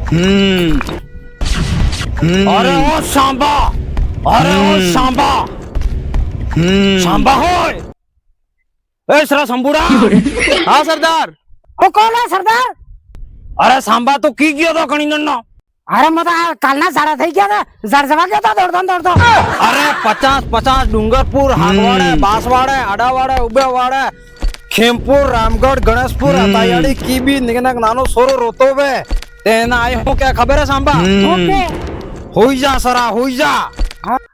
અરે ઓ સાંભા, અરે ઓ સાંભા, સાંભા હોય એ સરા સંબુડા. હા સરદાર. ઓ કોણ હે સરદાર? અરે સાંભા તો કી ગયો તો કણીંદન નો. અરે મત કાલના સાડા થઈ ગયા હતા, જરજવા ગયો તો દોડતો. અરે 50 ડુંગરપુર, હાગવાડે, બાસવાડે, આડાવાડે, ઉબેવાડે, ખેમપુર, રામગઢ, ગણેશપુર, અતાયાડી, કીબી, નિગનક નાનો સોરો રોતો બે તેના આય હું કે ખબર હે સાંભા? ઓકે હોઈ જા સરા, હોઈ જા.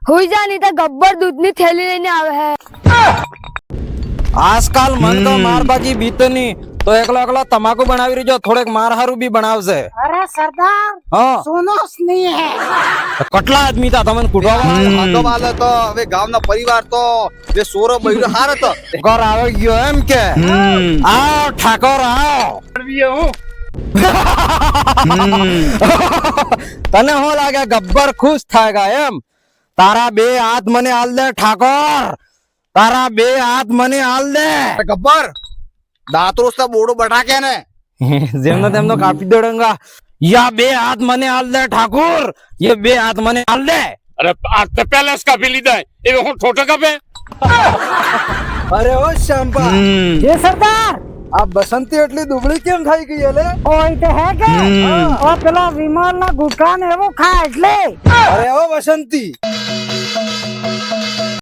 હોઈ જા નહીં તો ગબ્બર દૂધની થેલી લઈને આવે હે. આજકાલ મન તો માર બાકી બીતની તો એકલો તમાકુ બનાવી રહ્યો, થોડેક માર હારું બી બનાવશે. અરે સરદાર હા સુનો સ્નેહ હે. કેટલા આદમી તા તમને કુટવા હાથો વાલે તો હવે ગામના પરિવાર તો બે સોરો બૈરો હાર હતો. ઘર આવી ગયો એમ કે? આવો ઠાકોર આવો. તને શું લાગે ગબ્બર ખુશ થાય એમ? તારા બે હાથ મને આલ દે ઠાકોર, તારા બે હાથ મને આલ દે. ગબ્બર દાંતરોસ તો બોડો બટાકે ને જેમનો તેમનો કાપી દોડંગા. યા બે હાથ મને આલ દે ઠાકોર, ये બે હાથ મને આલ દે. અરે આ તો પહેલા જ કાપી લીધા એ હું ઠોઠો કાપે. અરે ઓ શાંપા, જે સરદાર આ બસંતી એટલી દુબળી કેમ થઈ ગઈ એલે? ઓય તો હે કે ઓ પેલો વિમલ ના ગુટકા ને એવું ખા એટલે. અરે ઓ બસંતી,